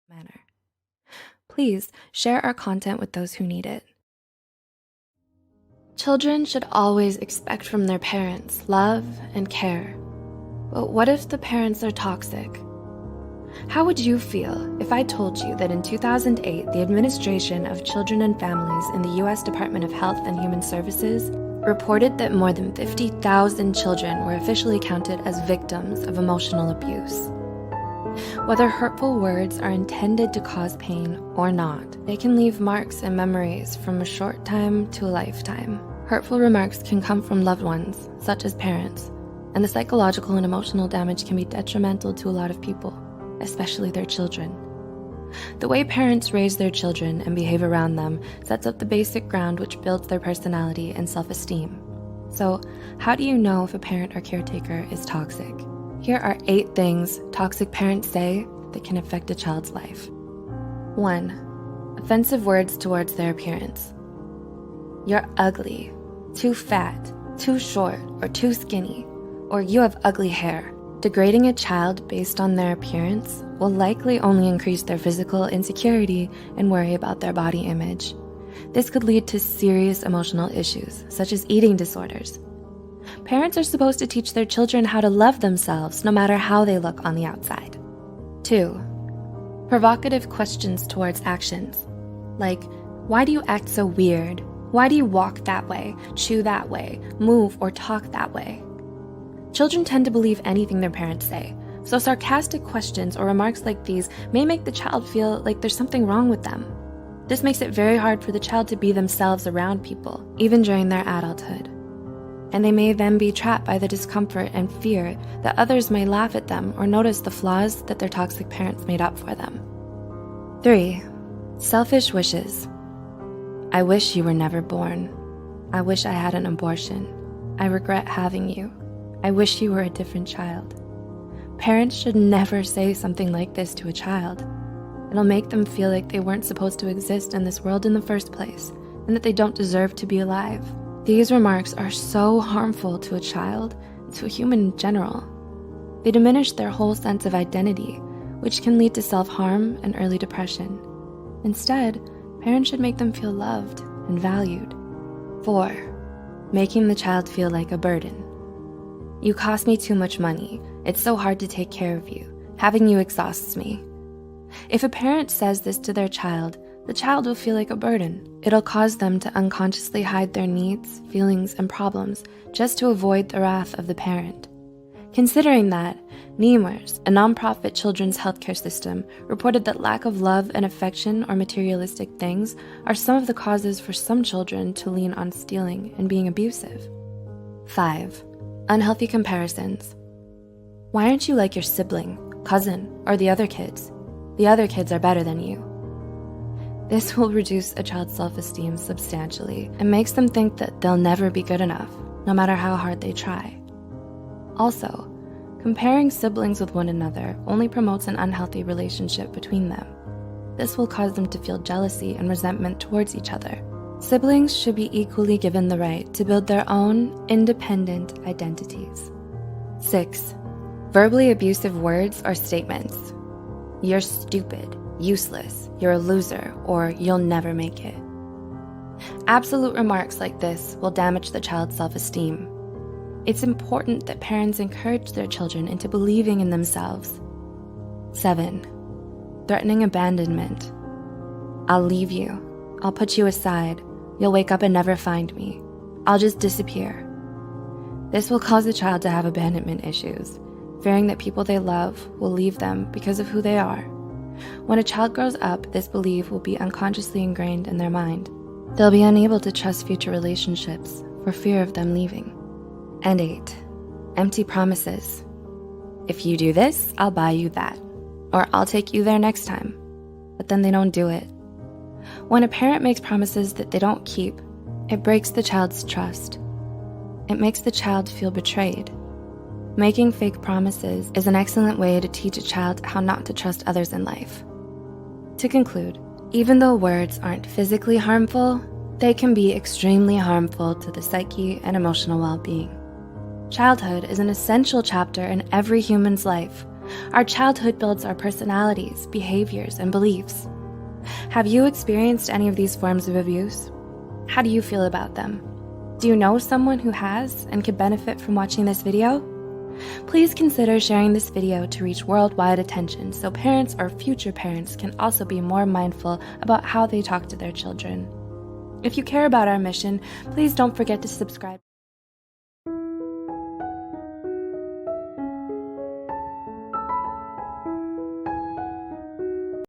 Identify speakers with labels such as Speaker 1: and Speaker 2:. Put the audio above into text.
Speaker 1: manner. Please share our content with those who need it. Children should always expect from their parents love and care. But what if the parents are toxic? How would you feel if I told you that in 2008, the Administration of Children and Families in the U.S. Department of Health and Human Services reported that more than 50,000 children were officially counted as victims of emotional abuse? Whether hurtful words are intended to cause pain or not, they can leave marks and memories from a short time to a lifetime. Hurtful remarks can come from loved ones, such as parents, and the psychological and emotional damage can be detrimental to a lot of people, especially their children. The way parents raise their children and behave around them sets up the basic ground which builds their personality and self-esteem. So, how do you know if a parent or caretaker is toxic? Here are 8 things toxic parents say that can affect a child's life. 1. Offensive words towards their appearance. You're ugly, too fat, too short, or too skinny, or you have ugly hair. Degrading a child based on their appearance will likely only increase their physical insecurity and worry about their body image. This could lead to serious emotional issues, such as eating disorders. Parents are supposed to teach their children how to love themselves no matter how they look on the outside. 2. Provocative questions towards actions, like, why do you act so weird? Why do you walk that way, chew that way, move or talk that way? Children tend to believe anything their parents say, so sarcastic questions or remarks like these may make the child feel like there's something wrong with them. This makes it very hard for the child to be themselves around people, even during their adulthood. And they may then be trapped by the discomfort and fear that others may laugh at them or notice the flaws that their toxic parents made up for them. 3. Selfish wishes. I wish you were never born. I wish I had an abortion. I regret having you. I wish you were a different child. Parents should never say something like this to a child. It'll make them feel like they weren't supposed to exist in this world in the first place, and that they don't deserve to be alive. These remarks are so harmful to a child and to a human in general. They diminish their whole sense of identity, which can lead to self-harm and early depression. Instead, parents should make them feel loved and valued. 4. Making the child feel like a burden. You cost me too much money. It's so hard to take care of you. Having you exhausts me. If a parent says this to their child, the child will feel like a burden. It'll cause them to unconsciously hide their needs, feelings, and problems just to avoid the wrath of the parent. Considering that, newparents, a nonprofit children's healthcare system, reported that lack of love and affection or materialistic things are some of the causes for some children to lean on stealing and being abusive. 5. Unhealthy comparisons. Why aren't you like your sibling, cousin, or the other kids? The other kids are better than you. This will reduce a child's self-esteem substantially and makes them think that they'll never be good enough, no matter how hard they try. Also, comparing siblings with one another only promotes an unhealthy relationship between them. This will cause them to feel jealousy and resentment towards each other. Siblings should be equally given the right to build their own independent identities. 6. Verbally abusive words or statements. You're stupid, useless, you're a loser, or you'll never make it. Absolute remarks like this will damage the child's self-esteem. It's important that parents encourage their children into believing in themselves. 7. Threatening abandonment. I'll leave you. I'll put you aside. You'll wake up and never find me. I'll just disappear. This will cause the child to have abandonment issues, fearing that people they love will leave them because of who they are. When a child grows up, this belief will be unconsciously ingrained in their mind. They'll be unable to trust future relationships for fear of them leaving. And 8. Empty promises. If you do this, I'll buy you that, or I'll take you there next time. But then they don't do it. When a parent makes promises that they don't keep, it breaks the child's trust. It makes the child feel betrayed. Making fake promises is an excellent way to teach a child how not to trust others in life. To conclude, even though words aren't physically harmful, They can be extremely harmful to the psyche and emotional well-being. Childhood is an essential chapter in every human's life. Our childhood builds our personalities, behaviors, and beliefs. Have you experienced any of these forms of abuse? How do you feel about them? Do you know someone who has and could benefit from watching this video? Please consider sharing this video to reach worldwide attention so parents or future parents can also be more mindful about how they talk to their children. If you care about our mission, please don't forget to subscribe.